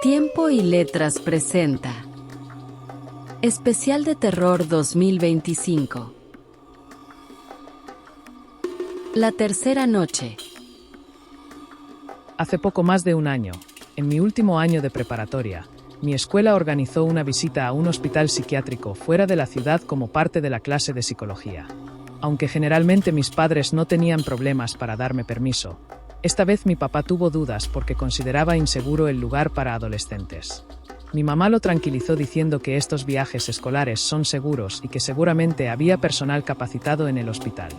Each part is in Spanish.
Tiempo y Letras presenta Especial de Terror 2025. La tercera noche. Hace poco más de un año, en mi último año de preparatoria, mi escuela organizó una visita a un hospital psiquiátrico fuera de la ciudad como parte de la clase de psicología. Aunque generalmente mis padres no tenían problemas para darme permiso, esta vez mi papá tuvo dudas porque consideraba inseguro el lugar para adolescentes. Mi mamá lo tranquilizó diciendo que estos viajes escolares son seguros y que seguramente había personal capacitado en el hospital.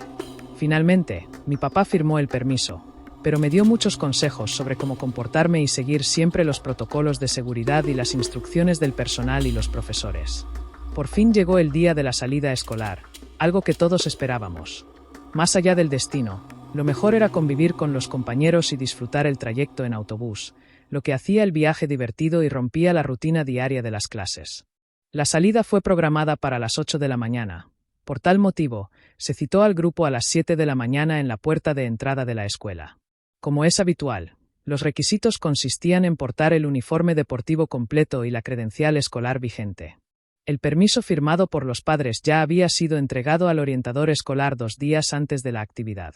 Finalmente, mi papá firmó el permiso, pero me dio muchos consejos sobre cómo comportarme y seguir siempre los protocolos de seguridad y las instrucciones del personal y los profesores. Por fin llegó el día de la salida escolar, algo que todos esperábamos. Más allá del destino, lo mejor era convivir con los compañeros y disfrutar el trayecto en autobús, lo que hacía el viaje divertido y rompía la rutina diaria de las clases. La salida fue programada para las 8 de la mañana. Por tal motivo, se citó al grupo a las 7 de la mañana en la puerta de entrada de la escuela. Como es habitual, los requisitos consistían en portar el uniforme deportivo completo y la credencial escolar vigente. El permiso firmado por los padres ya había sido entregado al orientador escolar 2 días antes de la actividad.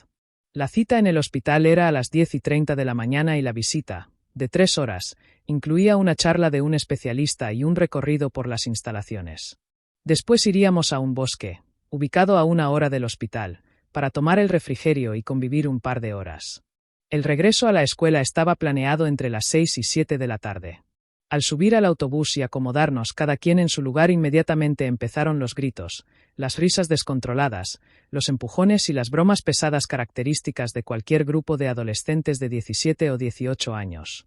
La cita en el hospital era a las 10:30 de la mañana y la visita, de 3 horas, incluía una charla de un especialista y un recorrido por las instalaciones. Después iríamos a un bosque, ubicado a 1 hora del hospital, para tomar el refrigerio y convivir un par de horas. El regreso a la escuela estaba planeado entre las 6 y 7 de la tarde. Al subir al autobús y acomodarnos cada quien en su lugar, inmediatamente empezaron los gritos, las risas descontroladas, los empujones y las bromas pesadas características de cualquier grupo de adolescentes de 17 o 18 años.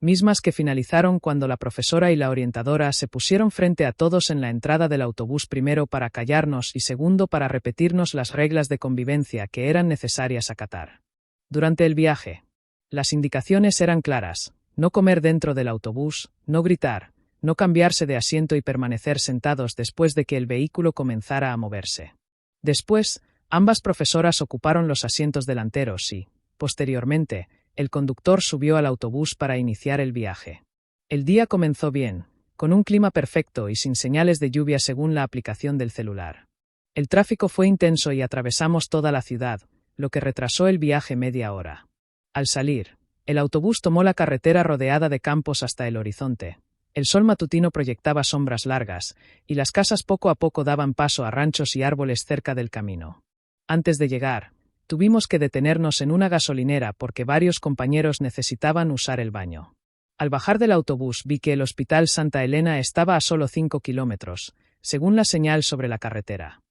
Mismas que finalizaron cuando la profesora y la orientadora se pusieron frente a todos en la entrada del autobús, primero para callarnos y segundo para repetirnos las reglas de convivencia que eran necesarias acatar. Durante el viaje, las indicaciones eran claras: no comer dentro del autobús, no gritar, no cambiarse de asiento y permanecer sentados después de que el vehículo comenzara a moverse. Después, ambas profesoras ocuparon los asientos delanteros y, posteriormente, el conductor subió al autobús para iniciar el viaje. El día comenzó bien, con un clima perfecto y sin señales de lluvia según la aplicación del celular. El tráfico fue intenso y atravesamos toda la ciudad, lo que retrasó el viaje media hora. Al salir, el autobús tomó la carretera rodeada de campos hasta el horizonte. El sol matutino proyectaba sombras largas, y las casas poco a poco daban paso a ranchos y árboles cerca del camino. Antes de llegar, tuvimos que detenernos en una gasolinera porque varios compañeros necesitaban usar el baño. Al bajar del autobús vi que el Hospital Santa Elena estaba a solo 5 kilómetros, según la señal sobre la carretera.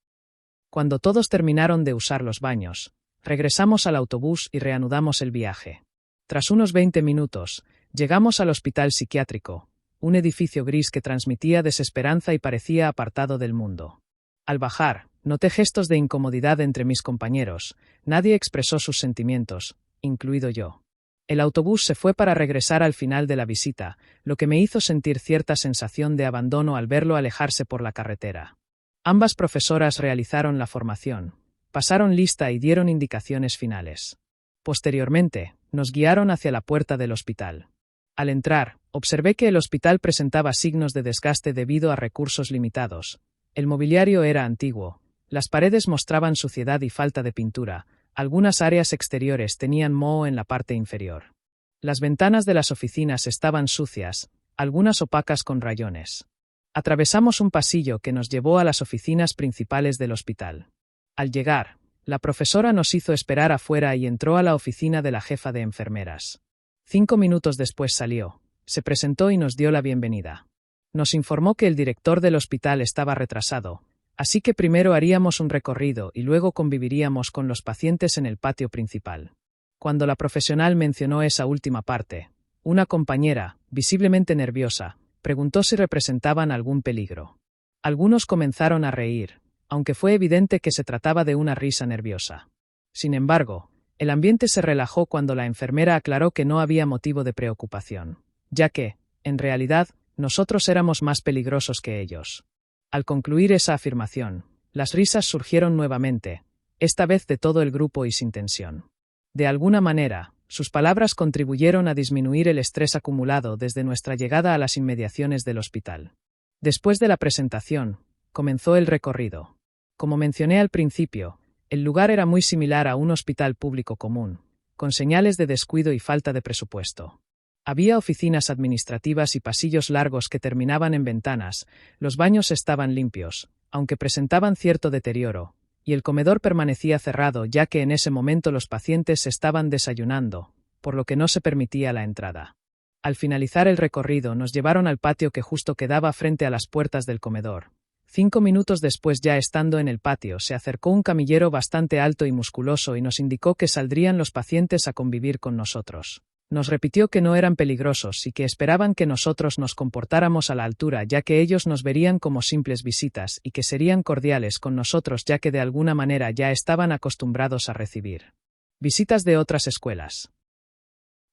Cuando todos terminaron de usar los baños, regresamos al autobús y reanudamos el viaje. Tras unos 20 minutos, llegamos al hospital psiquiátrico, un edificio gris que transmitía desesperanza y parecía apartado del mundo. Al bajar, noté gestos de incomodidad entre mis compañeros, nadie expresó sus sentimientos, incluido yo. El autobús se fue para regresar al final de la visita, lo que me hizo sentir cierta sensación de abandono al verlo alejarse por la carretera. Ambas profesoras realizaron la formación, pasaron lista y dieron indicaciones finales. Posteriormente, nos guiaron hacia la puerta del hospital. Al entrar, observé que el hospital presentaba signos de desgaste debido a recursos limitados. El mobiliario era antiguo, las paredes mostraban suciedad y falta de pintura, algunas áreas exteriores tenían moho en la parte inferior. Las ventanas de las oficinas estaban sucias, algunas opacas con rayones. Atravesamos un pasillo que nos llevó a las oficinas principales del hospital. Al llegar, la profesora nos hizo esperar afuera y entró a la oficina de la jefa de enfermeras. 5 minutos después salió, se presentó y nos dio la bienvenida. Nos informó que el director del hospital estaba retrasado, así que primero haríamos un recorrido y luego conviviríamos con los pacientes en el patio principal. Cuando la profesional mencionó esa última parte, una compañera, visiblemente nerviosa, preguntó si representaban algún peligro. Algunos comenzaron a reír, aunque fue evidente que se trataba de una risa nerviosa. Sin embargo, el ambiente se relajó cuando la enfermera aclaró que no había motivo de preocupación, ya que, en realidad, nosotros éramos más peligrosos que ellos. Al concluir esa afirmación, las risas surgieron nuevamente, esta vez de todo el grupo y sin tensión. De alguna manera, Sus palabras contribuyeron a disminuir el estrés acumulado desde nuestra llegada a las inmediaciones del hospital. Después de la presentación, comenzó el recorrido. Como mencioné al principio, el lugar era muy similar a un hospital público común, con señales de descuido y falta de presupuesto. Había oficinas administrativas y pasillos largos que terminaban en ventanas, los baños estaban limpios, aunque presentaban cierto deterioro, y el comedor permanecía cerrado ya que en ese momento los pacientes estaban desayunando, por lo que no se permitía la entrada. Al finalizar el recorrido nos llevaron al patio que justo quedaba frente a las puertas del comedor. 5 minutos después, ya estando en el patio, se acercó un camillero bastante alto y musculoso y nos indicó que saldrían los pacientes a convivir con nosotros. Nos repitió que no eran peligrosos y que esperaban que nosotros nos comportáramos a la altura ya que ellos nos verían como simples visitas y que serían cordiales con nosotros ya que de alguna manera ya estaban acostumbrados a recibir visitas de otras escuelas.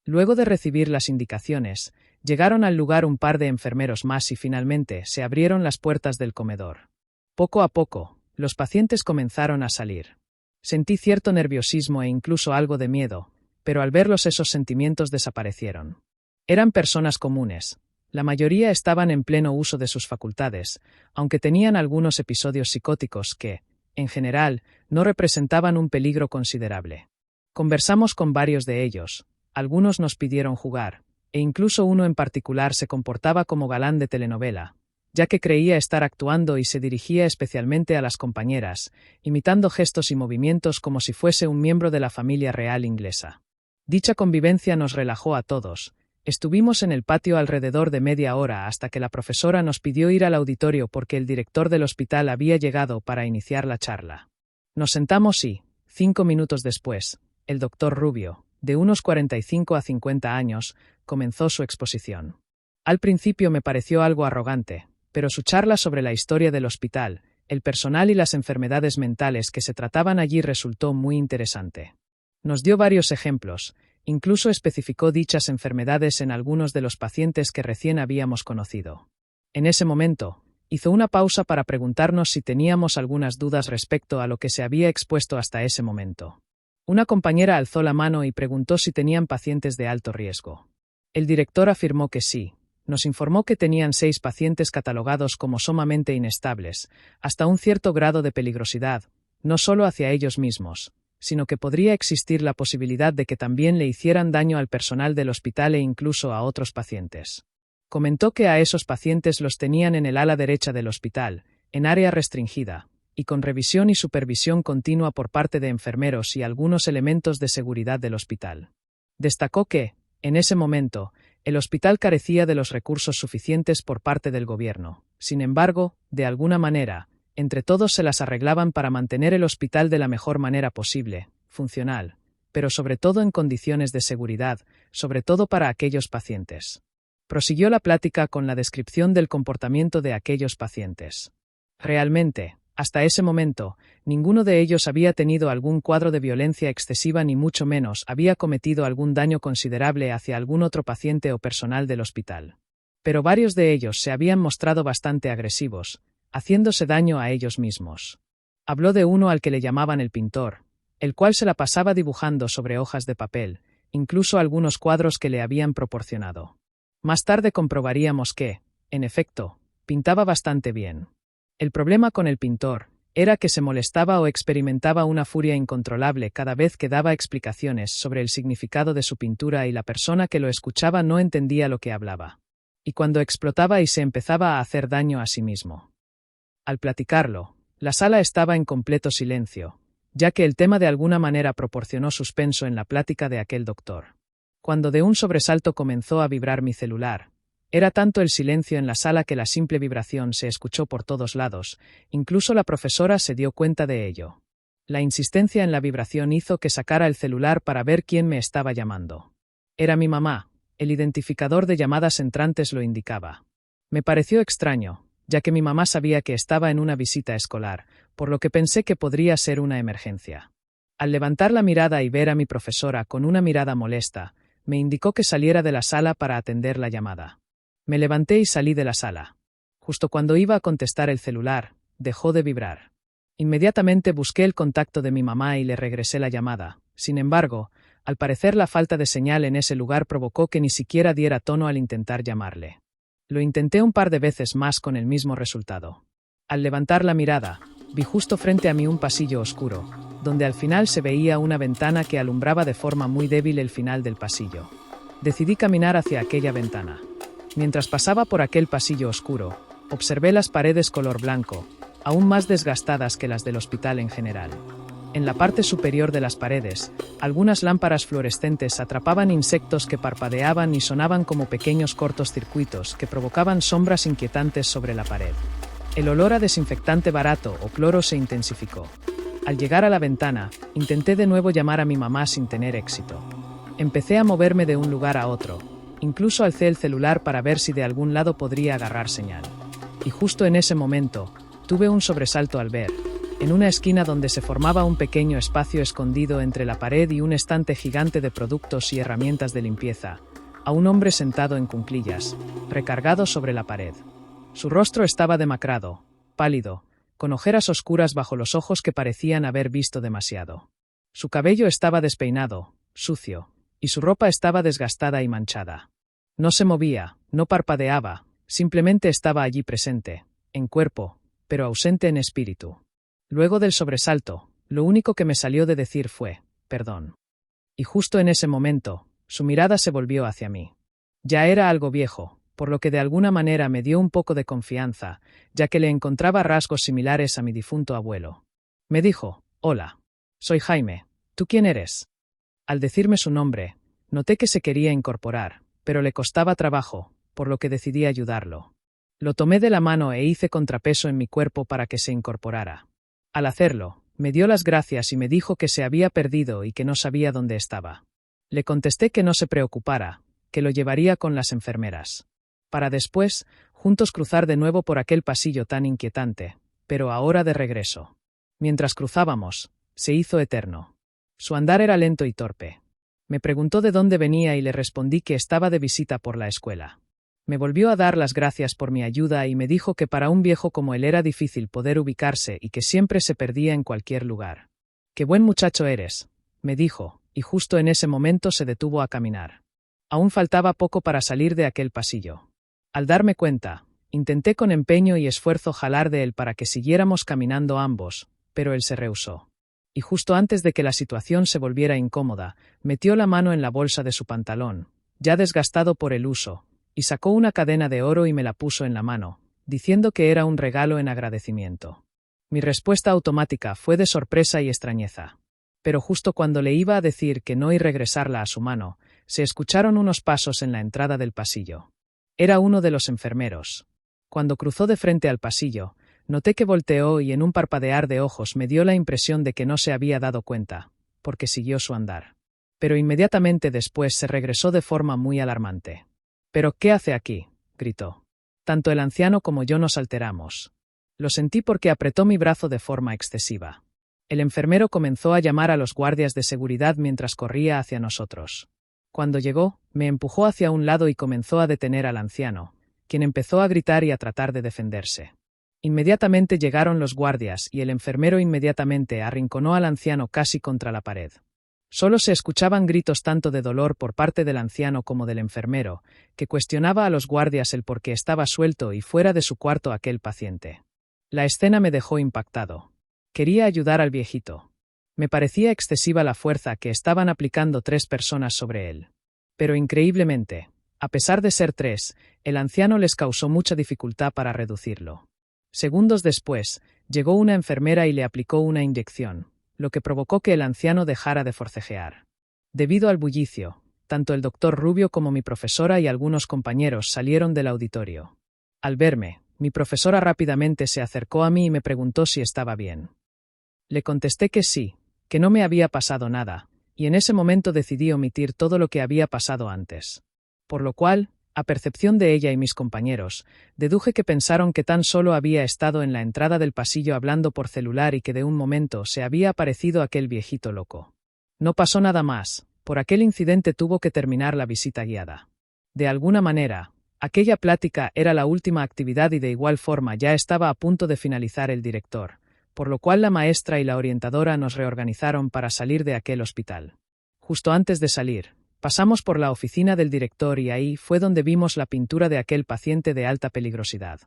Luego de recibir las indicaciones, llegaron al lugar un par de enfermeros más y finalmente se abrieron las puertas del comedor. Poco a poco, los pacientes comenzaron a salir. Sentí cierto nerviosismo e incluso algo de miedo, pero al verlos esos sentimientos desaparecieron. Eran personas comunes. La mayoría estaban en pleno uso de sus facultades, aunque tenían algunos episodios psicóticos que, en general, no representaban un peligro considerable. Conversamos con varios de ellos, algunos nos pidieron jugar, e incluso uno en particular se comportaba como galán de telenovela, ya que creía estar actuando y se dirigía especialmente a las compañeras, imitando gestos y movimientos como si fuese un miembro de la familia real inglesa. Dicha convivencia nos relajó a todos. Estuvimos en el patio alrededor de media hora hasta que la profesora nos pidió ir al auditorio porque el director del hospital había llegado para iniciar la charla. Nos sentamos y, 5 minutos después, el doctor Rubio, de unos 45 a 50 años, comenzó su exposición. Al principio me pareció algo arrogante, pero su charla sobre la historia del hospital, el personal y las enfermedades mentales que se trataban allí resultó muy interesante. Nos dio varios ejemplos, incluso especificó dichas enfermedades en algunos de los pacientes que recién habíamos conocido. En ese momento, hizo una pausa para preguntarnos si teníamos algunas dudas respecto a lo que se había expuesto hasta ese momento. Una compañera alzó la mano y preguntó si tenían pacientes de alto riesgo. El director afirmó que sí. Nos informó que tenían 6 pacientes catalogados como sumamente inestables, hasta un cierto grado de peligrosidad, no solo hacia ellos mismos, sino que podría existir la posibilidad de que también le hicieran daño al personal del hospital e incluso a otros pacientes. Comentó que a esos pacientes los tenían en el ala derecha del hospital, en área restringida, y con revisión y supervisión continua por parte de enfermeros y algunos elementos de seguridad del hospital. Destacó que, en ese momento, el hospital carecía de los recursos suficientes por parte del gobierno. Sin embargo, de alguna manera, entre todos se las arreglaban para mantener el hospital de la mejor manera posible, funcional, pero sobre todo en condiciones de seguridad, sobre todo para aquellos pacientes. Prosiguió la plática con la descripción del comportamiento de aquellos pacientes. Realmente, hasta ese momento, ninguno de ellos había tenido algún cuadro de violencia excesiva ni mucho menos había cometido algún daño considerable hacia algún otro paciente o personal del hospital. Pero varios de ellos se habían mostrado bastante agresivos, haciéndose daño a ellos mismos. Habló de uno al que le llamaban el pintor, el cual se la pasaba dibujando sobre hojas de papel, incluso algunos cuadros que le habían proporcionado. Más tarde comprobaríamos que, en efecto, pintaba bastante bien. El problema con el pintor era que se molestaba o experimentaba una furia incontrolable cada vez que daba explicaciones sobre el significado de su pintura y la persona que lo escuchaba no entendía lo que hablaba. Y cuando explotaba y se empezaba a hacer daño a sí mismo. Al platicarlo, la sala estaba en completo silencio, ya que el tema de alguna manera proporcionó suspenso en la plática de aquel doctor. Cuando de un sobresalto comenzó a vibrar mi celular, era tanto el silencio en la sala que la simple vibración se escuchó por todos lados, incluso la profesora se dio cuenta de ello. La insistencia en la vibración hizo que sacara el celular para ver quién me estaba llamando. Era mi mamá, el identificador de llamadas entrantes lo indicaba. Me pareció extraño, ya que mi mamá sabía que estaba en una visita escolar, por lo que pensé que podría ser una emergencia. Al levantar la mirada y ver a mi profesora con una mirada molesta, me indicó que saliera de la sala para atender la llamada. Me levanté y salí de la sala. Justo cuando iba a contestar el celular, dejó de vibrar. Inmediatamente busqué el contacto de mi mamá y le regresé la llamada. Sin embargo, Al parecer la falta de señal en ese lugar provocó que ni siquiera diera tono al intentar llamarle. Lo intenté un par de veces más con el mismo resultado. Al levantar la mirada, vi justo frente a mí un pasillo oscuro, donde al final se veía una ventana que alumbraba de forma muy débil el final del pasillo. Decidí caminar hacia aquella ventana. Mientras pasaba por aquel pasillo oscuro, observé las paredes color blanco, aún más desgastadas que las del hospital en general. En la parte superior de las paredes, algunas lámparas fluorescentes atrapaban insectos que parpadeaban y sonaban como pequeños cortocircuitos que provocaban sombras inquietantes sobre la pared. El olor a desinfectante barato o cloro se intensificó. Al llegar a la ventana, intenté de nuevo llamar a mi mamá sin tener éxito. Empecé a moverme de un lugar a otro. Incluso alcé el celular para ver si de algún lado podría agarrar señal. Y justo en ese momento, tuve un sobresalto al ver, en una esquina donde se formaba un pequeño espacio escondido entre la pared y un estante gigante de productos y herramientas de limpieza, a un hombre sentado en cuclillas, recargado sobre la pared. Su rostro estaba demacrado, pálido, con ojeras oscuras bajo los ojos que parecían haber visto demasiado. Su cabello estaba despeinado, sucio, y su ropa estaba desgastada y manchada. No se movía, no parpadeaba, simplemente estaba allí presente, en cuerpo, pero ausente en espíritu. Luego del sobresalto, lo único que me salió de decir fue, perdón. Y justo en ese momento, su mirada se volvió hacia mí. Ya era algo viejo, por lo que de alguna manera me dio un poco de confianza, ya que le encontraba rasgos similares a mi difunto abuelo. Me dijo, hola. Soy Jaime. ¿Tú quién eres? Al decirme su nombre, noté que se quería incorporar, pero le costaba trabajo, por lo que decidí ayudarlo. Lo tomé de la mano e hice contrapeso en mi cuerpo para que se incorporara. Al hacerlo, me dio las gracias y me dijo que se había perdido y que no sabía dónde estaba. Le contesté que no se preocupara, que lo llevaría con las enfermeras. Para después, juntos cruzar de nuevo por aquel pasillo tan inquietante, pero ahora de regreso. Mientras cruzábamos, se hizo eterno. Su andar era lento y torpe. Me preguntó de dónde venía y le respondí que estaba de visita por la escuela. Me volvió a dar las gracias por mi ayuda y me dijo que para un viejo como él era difícil poder ubicarse y que siempre se perdía en cualquier lugar. «Qué buen muchacho eres», me dijo, y justo en ese momento se detuvo a caminar. Aún faltaba poco para salir de aquel pasillo. Al darme cuenta, intenté con empeño y esfuerzo jalar de él para que siguiéramos caminando ambos, pero él se rehusó. Y justo antes de que la situación se volviera incómoda, metió la mano en la bolsa de su pantalón, ya desgastado por el uso, y sacó una cadena de oro y me la puso en la mano, diciendo que era un regalo en agradecimiento. Mi respuesta automática fue de sorpresa y extrañeza. Pero justo cuando le iba a decir que no y regresarla a su mano, se escucharon unos pasos en la entrada del pasillo. Era uno de los enfermeros. Cuando cruzó de frente al pasillo, noté que volteó y en un parpadear de ojos me dio la impresión de que no se había dado cuenta, porque siguió su andar. Pero inmediatamente después se regresó de forma muy alarmante. «¿Pero qué hace aquí?», gritó. Tanto el anciano como yo nos alteramos. Lo sentí porque apretó mi brazo de forma excesiva. El enfermero comenzó a llamar a los guardias de seguridad mientras corría hacia nosotros. Cuando llegó, me empujó hacia un lado y comenzó a detener al anciano, quien empezó a gritar y a tratar de defenderse. Inmediatamente llegaron los guardias y el enfermero inmediatamente arrinconó al anciano casi contra la pared. Solo se escuchaban gritos tanto de dolor por parte del anciano como del enfermero, que cuestionaba a los guardias el por qué estaba suelto y fuera de su cuarto aquel paciente. La escena me dejó impactado. Quería ayudar al viejito. Me parecía excesiva la fuerza que estaban aplicando 3 personas sobre él. Pero increíblemente, a pesar de ser 3, el anciano les causó mucha dificultad para reducirlo. Segundos después, llegó una enfermera y le aplicó una inyección, lo que provocó que el anciano dejara de forcejear. Debido al bullicio, tanto el doctor Rubio como mi profesora y algunos compañeros salieron del auditorio. Al verme, mi profesora rápidamente se acercó a mí y me preguntó si estaba bien. Le contesté que sí, que no me había pasado nada, y en ese momento decidí omitir todo lo que había pasado antes. Por lo cual, a percepción de ella y mis compañeros, deduje que pensaron que tan solo había estado en la entrada del pasillo hablando por celular y que de un momento se había aparecido aquel viejito loco. No pasó nada más, por aquel incidente tuvo que terminar la visita guiada. De alguna manera, aquella plática era la última actividad y de igual forma ya estaba a punto de finalizar el director, por lo cual la maestra y la orientadora nos reorganizaron para salir de aquel hospital. Justo antes de salir, pasamos por la oficina del director y ahí fue donde vimos la pintura de aquel paciente de alta peligrosidad.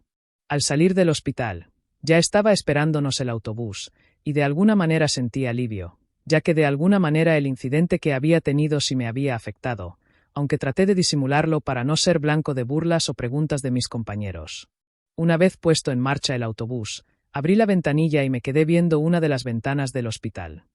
Al salir del hospital, ya estaba esperándonos el autobús, y de alguna manera sentí alivio, ya que de alguna manera el incidente que había tenido sí me había afectado, aunque traté de disimularlo para no ser blanco de burlas o preguntas de mis compañeros. Una vez puesto en marcha el autobús, abrí la ventanilla y me quedé viendo una de las ventanas del hospital.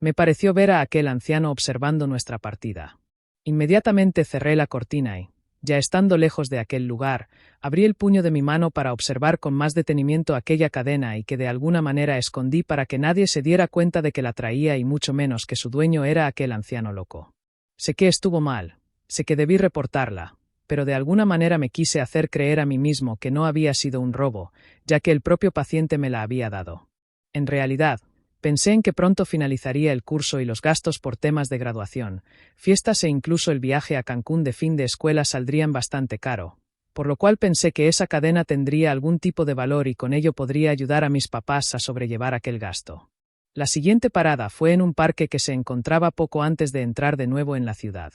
Me pareció ver a aquel anciano observando nuestra partida. Inmediatamente cerré la cortina y, ya estando lejos de aquel lugar, abrí el puño de mi mano para observar con más detenimiento aquella cadena y que de alguna manera escondí para que nadie se diera cuenta de que la traía y mucho menos que su dueño era aquel anciano loco. Sé que estuvo mal, sé que debí reportarla, pero de alguna manera me quise hacer creer a mí mismo que no había sido un robo, ya que el propio paciente me la había dado. En realidad, pensé en que pronto finalizaría el curso y los gastos por temas de graduación, fiestas e incluso el viaje a Cancún de fin de escuela saldrían bastante caro, por lo cual pensé que esa cadena tendría algún tipo de valor y con ello podría ayudar a mis papás a sobrellevar aquel gasto. La siguiente parada fue en un parque que se encontraba poco antes de entrar de nuevo en la ciudad.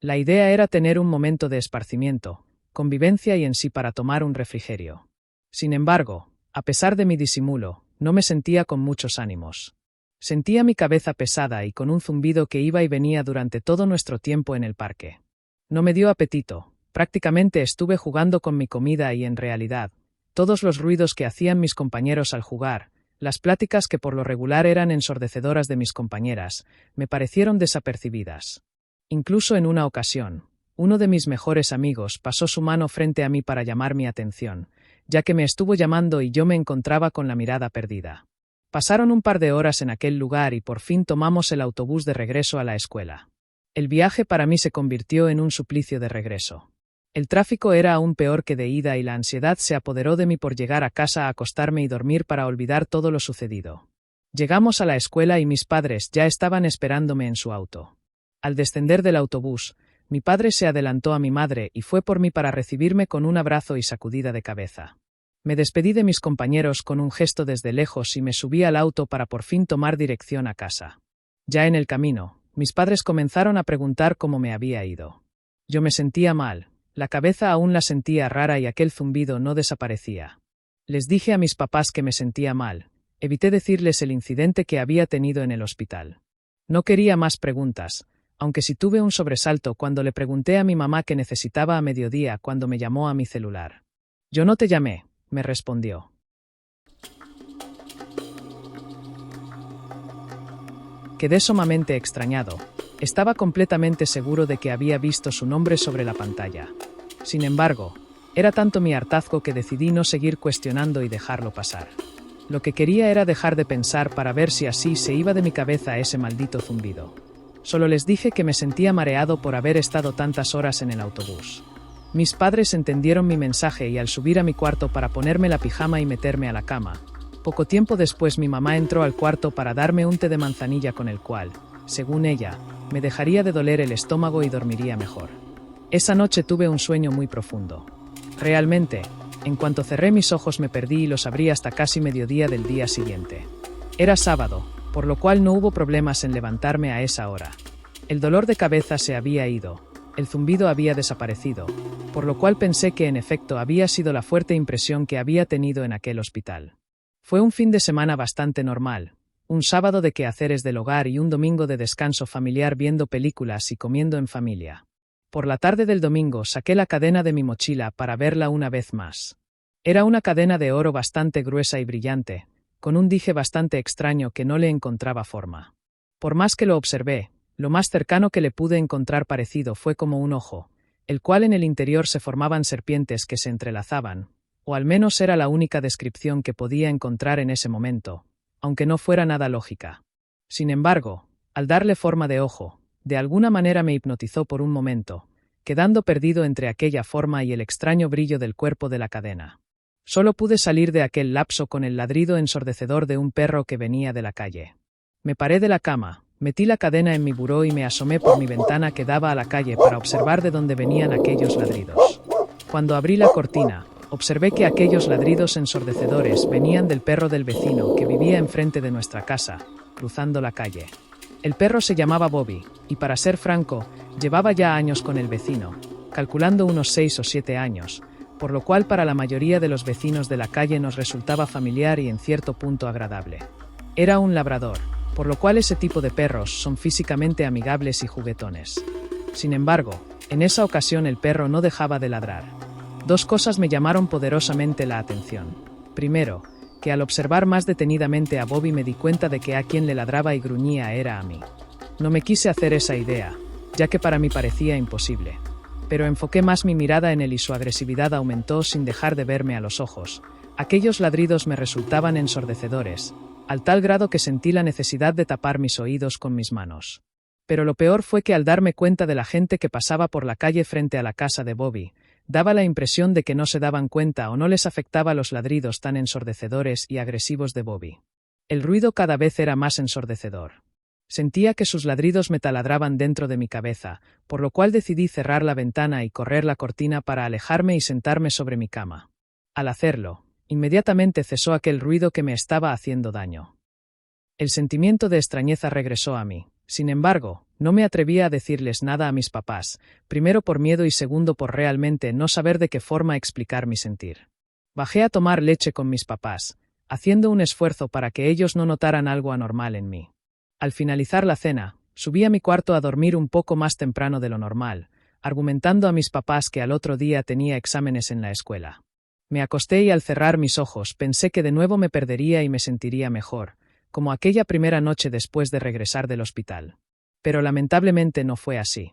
La idea era tener un momento de esparcimiento, convivencia y en sí para tomar un refrigerio. Sin embargo, a pesar de mi disimulo, no me sentía con muchos ánimos. Sentía mi cabeza pesada y con un zumbido que iba y venía durante todo nuestro tiempo en el parque. No me dio apetito, prácticamente estuve jugando con mi comida y en realidad, todos los ruidos que hacían mis compañeros al jugar, las pláticas que por lo regular eran ensordecedoras de mis compañeras, me parecieron desapercibidas. Incluso en una ocasión, uno de mis mejores amigos pasó su mano frente a mí para llamar mi atención, ya que me estuvo llamando y yo me encontraba con la mirada perdida. Pasaron un par de horas en aquel lugar y por fin tomamos el autobús de regreso a la escuela. El viaje para mí se convirtió en un suplicio de regreso. El tráfico era aún peor que de ida y la ansiedad se apoderó de mí por llegar a casa a acostarme y dormir para olvidar todo lo sucedido. Llegamos a la escuela y mis padres ya estaban esperándome en su auto. Al descender del autobús, mi padre se adelantó a mi madre y fue por mí para recibirme con un abrazo y sacudida de cabeza. Me despedí de mis compañeros con un gesto desde lejos y me subí al auto para por fin tomar dirección a casa. Ya en el camino, mis padres comenzaron a preguntar cómo me había ido. Yo me sentía mal, la cabeza aún la sentía rara y aquel zumbido no desaparecía. Les dije a mis papás que me sentía mal, evité decirles el incidente que había tenido en el hospital. No quería más preguntas, aunque sí tuve un sobresalto cuando le pregunté a mi mamá qué necesitaba a mediodía cuando me llamó a mi celular. Yo no te llamé, me respondió. Quedé sumamente extrañado. Estaba completamente seguro de que había visto su nombre sobre la pantalla. Sin embargo, era tanto mi hartazgo que decidí no seguir cuestionando y dejarlo pasar. Lo que quería era dejar de pensar para ver si así se iba de mi cabeza ese maldito zumbido. Solo les dije que me sentía mareado por haber estado tantas horas en el autobús. Mis padres entendieron mi mensaje y al subir a mi cuarto para ponerme la pijama y meterme a la cama, poco tiempo después mi mamá entró al cuarto para darme un té de manzanilla con el cual, según ella, me dejaría de doler el estómago y dormiría mejor. Esa noche tuve un sueño muy profundo. Realmente, en cuanto cerré mis ojos me perdí y los abrí hasta casi mediodía del día siguiente. Era sábado, por lo cual no hubo problemas en levantarme a esa hora. El dolor de cabeza se había ido, el zumbido había desaparecido, por lo cual pensé que en efecto había sido la fuerte impresión que había tenido en aquel hospital. Fue un fin de semana bastante normal, un sábado de quehaceres del hogar y un domingo de descanso familiar viendo películas y comiendo en familia. Por la tarde del domingo saqué la cadena de mi mochila para verla una vez más. Era una cadena de oro bastante gruesa y brillante, con un dije bastante extraño que no le encontraba forma. Por más que lo observé, lo más cercano que le pude encontrar parecido fue como un ojo, el cual en el interior se formaban serpientes que se entrelazaban, o al menos era la única descripción que podía encontrar en ese momento, aunque no fuera nada lógica. Sin embargo, al darle forma de ojo, de alguna manera me hipnotizó por un momento, quedando perdido entre aquella forma y el extraño brillo del cuerpo de la cadena. Solo pude salir de aquel lapso con el ladrido ensordecedor de un perro que venía de la calle. Me paré de la cama, metí la cadena en mi buró y me asomé por mi ventana que daba a la calle para observar de dónde venían aquellos ladridos. Cuando abrí la cortina, observé que aquellos ladridos ensordecedores venían del perro del vecino que vivía enfrente de nuestra casa, cruzando la calle. El perro se llamaba Bobby, y para ser franco, llevaba ya años con el vecino, calculando unos 6 o 7 años, por lo cual para la mayoría de los vecinos de la calle nos resultaba familiar y en cierto punto agradable. Era un labrador, por lo cual ese tipo de perros son físicamente amigables y juguetones. Sin embargo, en esa ocasión el perro no dejaba de ladrar. Dos cosas me llamaron poderosamente la atención. Primero, que al observar más detenidamente a Bobby me di cuenta de que a quien le ladraba y gruñía era a mí. No me quise hacer esa idea, ya que para mí parecía imposible. Pero enfoqué más mi mirada en él y su agresividad aumentó sin dejar de verme a los ojos. Aquellos ladridos me resultaban ensordecedores, al tal grado que sentí la necesidad de tapar mis oídos con mis manos. Pero lo peor fue que al darme cuenta de la gente que pasaba por la calle frente a la casa de Bobby, daba la impresión de que no se daban cuenta o no les afectaba los ladridos tan ensordecedores y agresivos de Bobby. El ruido cada vez era más ensordecedor. Sentía que sus ladridos me taladraban dentro de mi cabeza, por lo cual decidí cerrar la ventana y correr la cortina para alejarme y sentarme sobre mi cama. Al hacerlo, inmediatamente cesó aquel ruido que me estaba haciendo daño. El sentimiento de extrañeza regresó a mí. Sin embargo, no me atrevía a decirles nada a mis papás, primero por miedo y segundo por realmente no saber de qué forma explicar mi sentir. Bajé a tomar leche con mis papás, haciendo un esfuerzo para que ellos no notaran algo anormal en mí. Al finalizar la cena, subí a mi cuarto a dormir un poco más temprano de lo normal, argumentando a mis papás que al otro día tenía exámenes en la escuela. Me acosté y al cerrar mis ojos pensé que de nuevo me perdería y me sentiría mejor, como aquella primera noche después de regresar del hospital. Pero lamentablemente no fue así.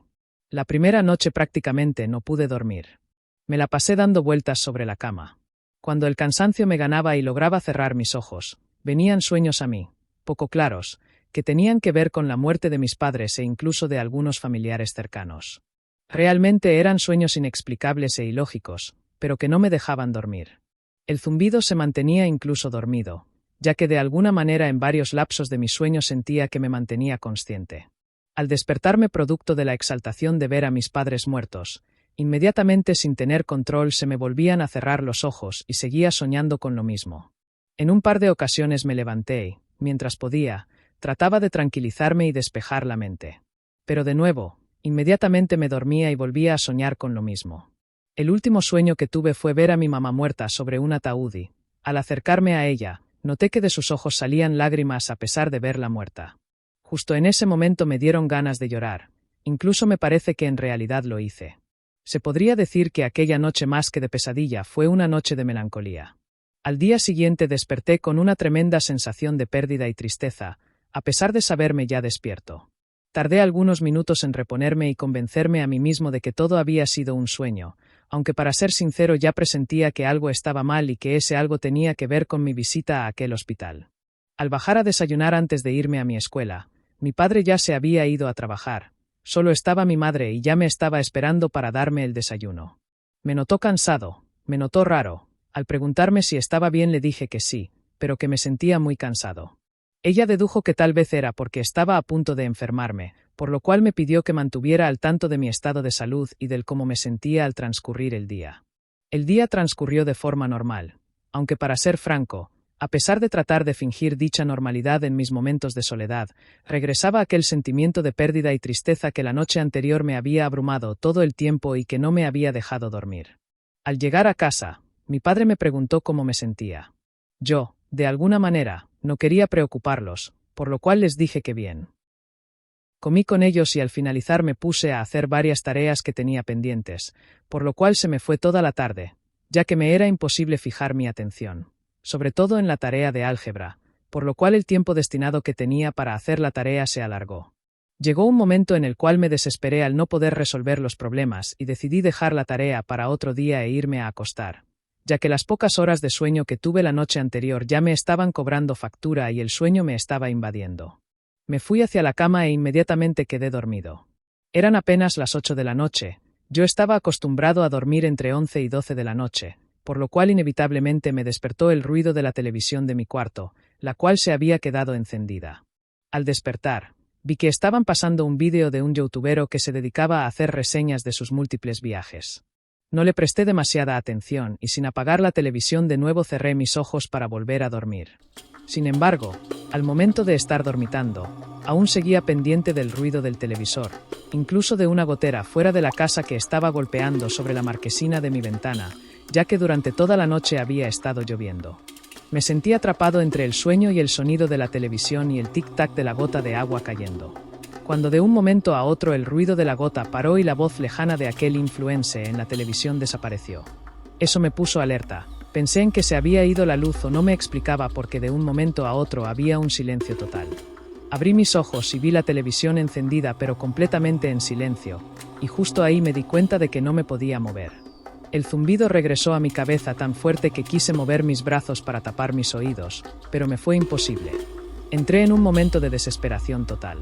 La primera noche prácticamente no pude dormir. Me la pasé dando vueltas sobre la cama. Cuando el cansancio me ganaba y lograba cerrar mis ojos, venían sueños a mí, poco claros, que tenían que ver con la muerte de mis padres e incluso de algunos familiares cercanos. Realmente eran sueños inexplicables e ilógicos, pero que no me dejaban dormir. El zumbido se mantenía incluso dormido, ya que de alguna manera en varios lapsos de mi sueño sentía que me mantenía consciente. Al despertarme producto de la exaltación de ver a mis padres muertos, inmediatamente sin tener control se me volvían a cerrar los ojos y seguía soñando con lo mismo. En un par de ocasiones me levanté y, mientras podía, trataba de tranquilizarme y despejar la mente. Pero de nuevo, inmediatamente me dormía y volvía a soñar con lo mismo. El último sueño que tuve fue ver a mi mamá muerta sobre un ataúd y, al acercarme a ella, noté que de sus ojos salían lágrimas a pesar de verla muerta. Justo en ese momento me dieron ganas de llorar, incluso me parece que en realidad lo hice. Se podría decir que aquella noche más que de pesadilla fue una noche de melancolía. Al día siguiente desperté con una tremenda sensación de pérdida y tristeza, a pesar de saberme ya despierto. Tardé algunos minutos en reponerme y convencerme a mí mismo de que todo había sido un sueño, aunque para ser sincero ya presentía que algo estaba mal y que ese algo tenía que ver con mi visita a aquel hospital. Al bajar a desayunar antes de irme a mi escuela, mi padre ya se había ido a trabajar, solo estaba mi madre y ya me estaba esperando para darme el desayuno. Me notó cansado, me notó raro. Al preguntarme si estaba bien le dije que sí, pero que me sentía muy cansado. Ella dedujo que tal vez era porque estaba a punto de enfermarme, por lo cual me pidió que mantuviera al tanto de mi estado de salud y del cómo me sentía al transcurrir el día. El día transcurrió de forma normal, aunque para ser franco, a pesar de tratar de fingir dicha normalidad en mis momentos de soledad, regresaba aquel sentimiento de pérdida y tristeza que la noche anterior me había abrumado todo el tiempo y que no me había dejado dormir. Al llegar a casa, mi padre me preguntó cómo me sentía. Yo, de alguna manera, no quería preocuparlos, por lo cual les dije que bien. Comí con ellos y al finalizar me puse a hacer varias tareas que tenía pendientes, por lo cual se me fue toda la tarde, ya que me era imposible fijar mi atención, sobre todo en la tarea de álgebra, por lo cual el tiempo destinado que tenía para hacer la tarea se alargó. Llegó un momento en el cual me desesperé al no poder resolver los problemas y decidí dejar la tarea para otro día e irme a acostar, ya que las pocas horas de sueño que tuve la noche anterior ya me estaban cobrando factura y el sueño me estaba invadiendo. Me fui hacia la cama e inmediatamente quedé dormido. Eran apenas las 8 de la noche, yo estaba acostumbrado a dormir entre 11 y 12 de la noche, por lo cual inevitablemente me despertó el ruido de la televisión de mi cuarto, la cual se había quedado encendida. Al despertar, vi que estaban pasando un vídeo de un youtubero que se dedicaba a hacer reseñas de sus múltiples viajes. No le presté demasiada atención y sin apagar la televisión de nuevo cerré mis ojos para volver a dormir. Sin embargo, al momento de estar dormitando, aún seguía pendiente del ruido del televisor, incluso de una gotera fuera de la casa que estaba golpeando sobre la marquesina de mi ventana, ya que durante toda la noche había estado lloviendo. Me sentí atrapado entre el sueño y el sonido de la televisión y el tic-tac de la gota de agua cayendo. Cuando de un momento a otro el ruido de la gota paró y la voz lejana de aquel influencer en la televisión desapareció. Eso me puso alerta. Pensé en que se había ido la luz o no me explicaba porque de un momento a otro había un silencio total. Abrí mis ojos y vi la televisión encendida pero completamente en silencio, y justo ahí me di cuenta de que no me podía mover. El zumbido regresó a mi cabeza tan fuerte que quise mover mis brazos para tapar mis oídos, pero me fue imposible. Entré en un momento de desesperación total.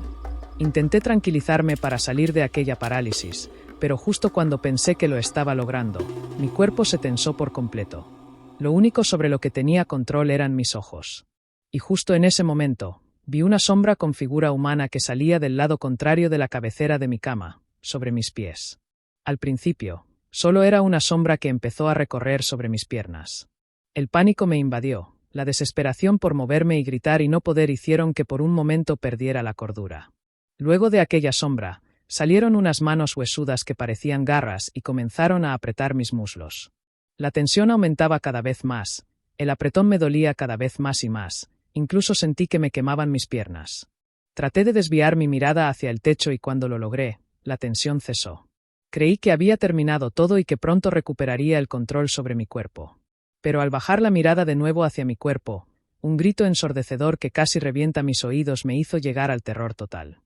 Intenté tranquilizarme para salir de aquella parálisis, pero justo cuando pensé que lo estaba logrando, mi cuerpo se tensó por completo. Lo único sobre lo que tenía control eran mis ojos. Y justo en ese momento, vi una sombra con figura humana que salía del lado contrario de la cabecera de mi cama, sobre mis pies. Al principio, solo era una sombra que empezó a recorrer sobre mis piernas. El pánico me invadió, la desesperación por moverme y gritar y no poder hicieron que por un momento perdiera la cordura. Luego de aquella sombra, salieron unas manos huesudas que parecían garras y comenzaron a apretar mis muslos. La tensión aumentaba cada vez más, el apretón me dolía cada vez más y más, incluso sentí que me quemaban mis piernas. Traté de desviar mi mirada hacia el techo y cuando lo logré, la tensión cesó. Creí que había terminado todo y que pronto recuperaría el control sobre mi cuerpo. Pero al bajar la mirada de nuevo hacia mi cuerpo, un grito ensordecedor que casi revienta mis oídos me hizo llegar al terror total.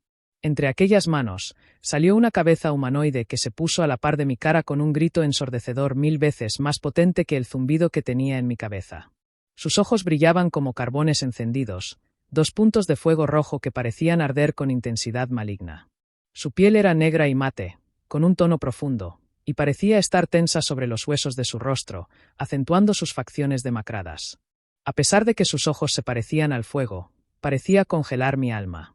Entre aquellas manos, salió una cabeza humanoide que se puso a la par de mi cara con un grito ensordecedor 1000 veces más potente que el zumbido que tenía en mi cabeza. Sus ojos brillaban como carbones encendidos, 2 puntos de fuego rojo que parecían arder con intensidad maligna. Su piel era negra y mate, con un tono profundo, y parecía estar tensa sobre los huesos de su rostro, acentuando sus facciones demacradas. A pesar de que sus ojos se parecían al fuego, parecía congelar mi alma.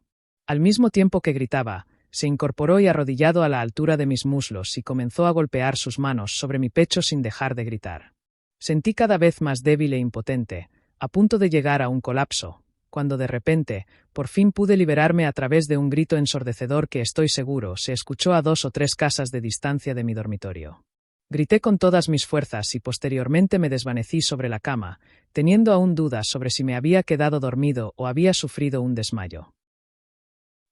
Al mismo tiempo que gritaba, se incorporó y arrodillado a la altura de mis muslos y comenzó a golpear sus manos sobre mi pecho sin dejar de gritar. Sentí cada vez más débil e impotente, a punto de llegar a un colapso, cuando de repente, por fin pude liberarme a través de un grito ensordecedor que estoy seguro se escuchó a 2 o 3 casas de distancia de mi dormitorio. Grité con todas mis fuerzas y posteriormente me desvanecí sobre la cama, teniendo aún dudas sobre si me había quedado dormido o había sufrido un desmayo.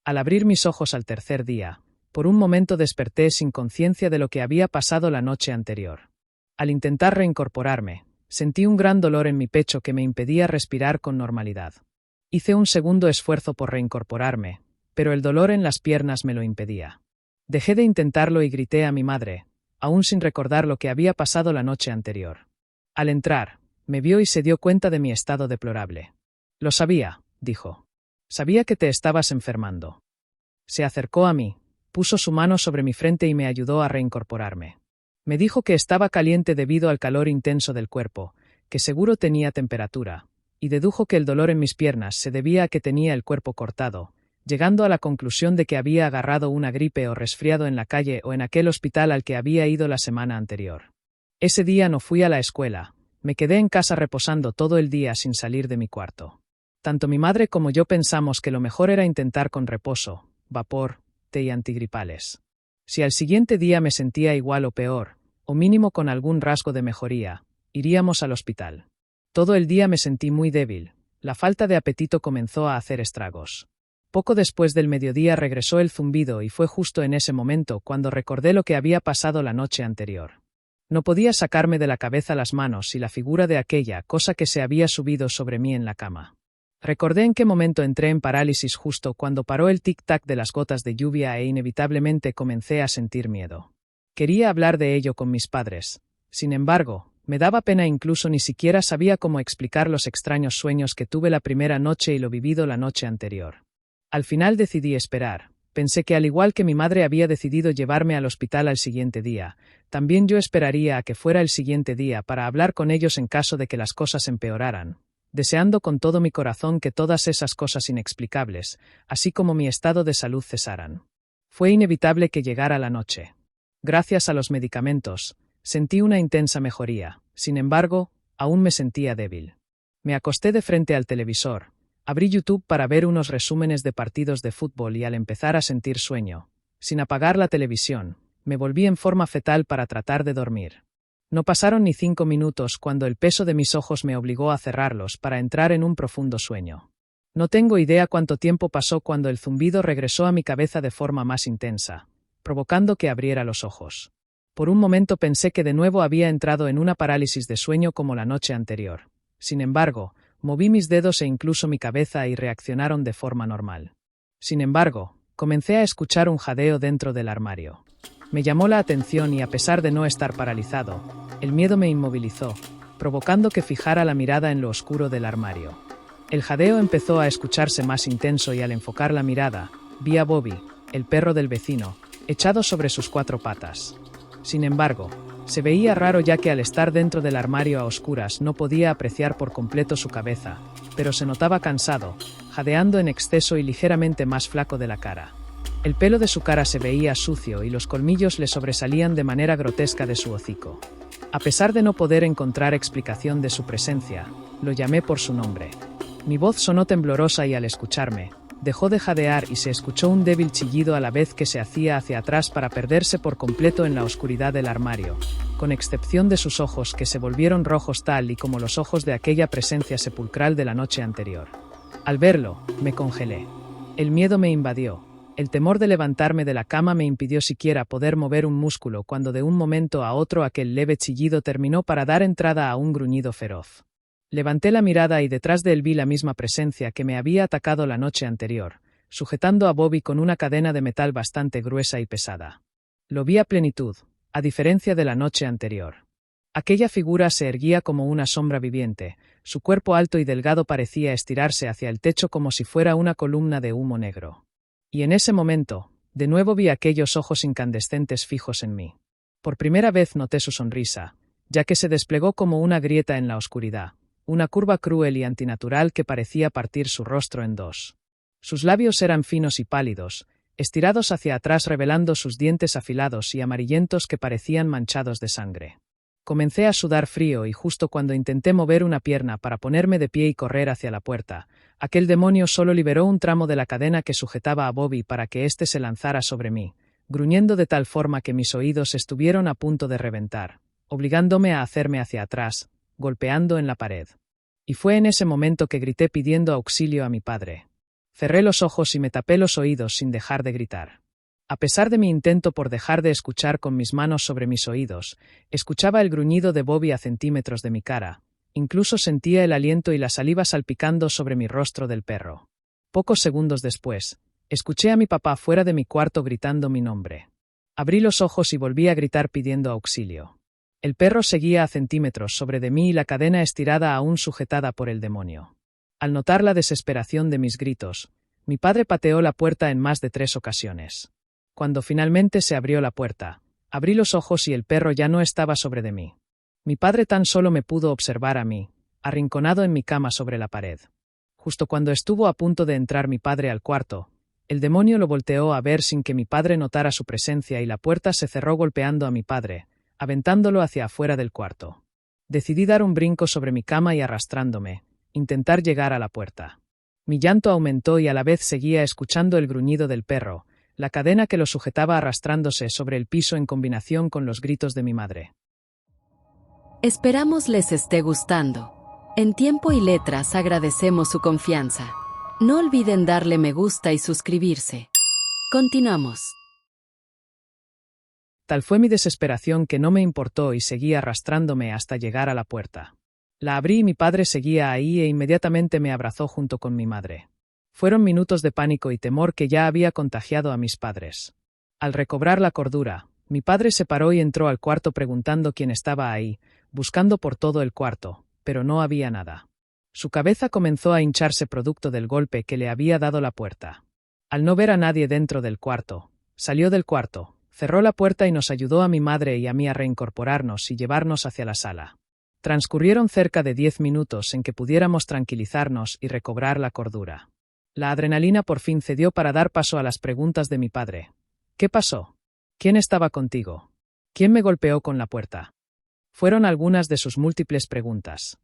Al abrir mis ojos al tercer día, por un momento desperté sin conciencia de lo que había pasado la noche anterior. Al intentar reincorporarme, sentí un gran dolor en mi pecho que me impedía respirar con normalidad. Hice un segundo esfuerzo por reincorporarme, pero el dolor en las piernas me lo impedía. Dejé de intentarlo y grité a mi madre, aún sin recordar lo que había pasado la noche anterior. Al entrar, me vio y se dio cuenta de mi estado deplorable. «Lo sabía», dijo. «Sabía que te estabas enfermando». Se acercó a mí, puso su mano sobre mi frente y me ayudó a reincorporarme. Me dijo que estaba caliente debido al calor intenso del cuerpo, que seguro tenía temperatura, y dedujo que el dolor en mis piernas se debía a que tenía el cuerpo cortado, llegando a la conclusión de que había agarrado una gripe o resfriado en la calle o en aquel hospital al que había ido la semana anterior. Ese día no fui a la escuela, me quedé en casa reposando todo el día sin salir de mi cuarto. Tanto mi madre como yo pensamos que lo mejor era intentar con reposo, vapor, té y antigripales. Si al siguiente día me sentía igual o peor, o mínimo con algún rasgo de mejoría, iríamos al hospital. Todo el día me sentí muy débil, la falta de apetito comenzó a hacer estragos. Poco después del mediodía regresó el zumbido y fue justo en ese momento cuando recordé lo que había pasado la noche anterior. No podía sacarme de la cabeza las manos y la figura de aquella cosa que se había subido sobre mí en la cama. Recordé en qué momento entré en parálisis justo cuando paró el tic-tac de las gotas de lluvia e inevitablemente comencé a sentir miedo. Quería hablar de ello con mis padres. Sin embargo, me daba pena, incluso ni siquiera sabía cómo explicar los extraños sueños que tuve la primera noche y lo vivido la noche anterior. Al final decidí esperar. Pensé que al igual que mi madre había decidido llevarme al hospital al siguiente día, también yo esperaría a que fuera el siguiente día para hablar con ellos en caso de que las cosas empeoraran, deseando con todo mi corazón que todas esas cosas inexplicables, así como mi estado de salud, cesaran. Fue inevitable que llegara la noche. Gracias a los medicamentos, sentí una intensa mejoría, sin embargo, aún me sentía débil. Me acosté de frente al televisor, abrí YouTube para ver unos resúmenes de partidos de fútbol y al empezar a sentir sueño, sin apagar la televisión, me volví en forma fetal para tratar de dormir. No pasaron ni 5 minutos cuando el peso de mis ojos me obligó a cerrarlos para entrar en un profundo sueño. No tengo idea cuánto tiempo pasó cuando el zumbido regresó a mi cabeza de forma más intensa, provocando que abriera los ojos. Por un momento pensé que de nuevo había entrado en una parálisis de sueño como la noche anterior. Sin embargo, moví mis dedos e incluso mi cabeza y reaccionaron de forma normal. Sin embargo, comencé a escuchar un jadeo dentro del armario. Me llamó la atención y a pesar de no estar paralizado, el miedo me inmovilizó, provocando que fijara la mirada en lo oscuro del armario. El jadeo empezó a escucharse más intenso y al enfocar la mirada, vi a Bobby, el perro del vecino, echado sobre sus 4 patas. Sin embargo, se veía raro ya que al estar dentro del armario a oscuras no podía apreciar por completo su cabeza, pero se notaba cansado, jadeando en exceso y ligeramente más flaco de la cara. El pelo de su cara se veía sucio y los colmillos le sobresalían de manera grotesca de su hocico. A pesar de no poder encontrar explicación de su presencia, lo llamé por su nombre. Mi voz sonó temblorosa y al escucharme, dejó de jadear y se escuchó un débil chillido a la vez que se hacía hacia atrás para perderse por completo en la oscuridad del armario, con excepción de sus ojos que se volvieron rojos tal y como los ojos de aquella presencia sepulcral de la noche anterior. Al verlo, me congelé. El miedo me invadió. El temor de levantarme de la cama me impidió siquiera poder mover un músculo cuando de un momento a otro aquel leve chillido terminó para dar entrada a un gruñido feroz. Levanté la mirada y detrás de él vi la misma presencia que me había atacado la noche anterior, sujetando a Bobby con una cadena de metal bastante gruesa y pesada. Lo vi a plenitud, a diferencia de la noche anterior. Aquella figura se erguía como una sombra viviente, su cuerpo alto y delgado parecía estirarse hacia el techo como si fuera una columna de humo negro. Y en ese momento, de nuevo vi aquellos ojos incandescentes fijos en mí. Por primera vez noté su sonrisa, ya que se desplegó como una grieta en la oscuridad, una curva cruel y antinatural que parecía partir su rostro en dos. Sus labios eran finos y pálidos, estirados hacia atrás revelando sus dientes afilados y amarillentos que parecían manchados de sangre. Comencé a sudar frío y justo cuando intenté mover una pierna para ponerme de pie y correr hacia la puerta, aquel demonio solo liberó un tramo de la cadena que sujetaba a Bobby para que éste se lanzara sobre mí, gruñendo de tal forma que mis oídos estuvieron a punto de reventar, obligándome a hacerme hacia atrás, golpeando en la pared. Y fue en ese momento que grité pidiendo auxilio a mi padre. Cerré los ojos y me tapé los oídos sin dejar de gritar. A pesar de mi intento por dejar de escuchar con mis manos sobre mis oídos, escuchaba el gruñido de Bobby a centímetros de mi cara, incluso sentía el aliento y la saliva salpicando sobre mi rostro del perro. Pocos segundos después, escuché a mi papá fuera de mi cuarto gritando mi nombre. Abrí los ojos y volví a gritar pidiendo auxilio. El perro seguía a centímetros sobre de mí y la cadena estirada aún sujetada por el demonio. Al notar la desesperación de mis gritos, mi padre pateó la puerta en más de 3 ocasiones. Cuando finalmente se abrió la puerta, abrí los ojos y el perro ya no estaba sobre de mí. Mi padre tan solo me pudo observar a mí, arrinconado en mi cama sobre la pared. Justo cuando estuvo a punto de entrar mi padre al cuarto, el demonio lo volteó a ver sin que mi padre notara su presencia y la puerta se cerró golpeando a mi padre, aventándolo hacia afuera del cuarto. Decidí dar un brinco sobre mi cama y arrastrándome, intentar llegar a la puerta. Mi llanto aumentó y a la vez seguía escuchando el gruñido del perro, la cadena que lo sujetaba arrastrándose sobre el piso en combinación con los gritos de mi madre. Esperamos les esté gustando. En Tiempo y Letras agradecemos su confianza. No olviden darle me gusta y suscribirse. Continuamos. Tal fue mi desesperación que no me importó y seguí arrastrándome hasta llegar a la puerta. La abrí y mi padre seguía ahí e inmediatamente me abrazó junto con mi madre. Fueron minutos de pánico y temor que ya había contagiado a mis padres. Al recobrar la cordura, mi padre se paró y entró al cuarto preguntando quién estaba ahí, buscando por todo el cuarto, pero no había nada. Su cabeza comenzó a hincharse producto del golpe que le había dado la puerta. Al no ver a nadie dentro del cuarto, salió del cuarto, cerró la puerta y nos ayudó a mi madre y a mí a reincorporarnos y llevarnos hacia la sala. Transcurrieron cerca de 10 minutos en que pudiéramos tranquilizarnos y recobrar la cordura. La adrenalina por fin cedió para dar paso a las preguntas de mi padre. ¿Qué pasó? ¿Quién estaba contigo? ¿Quién me golpeó con la puerta? Fueron algunas de sus múltiples preguntas.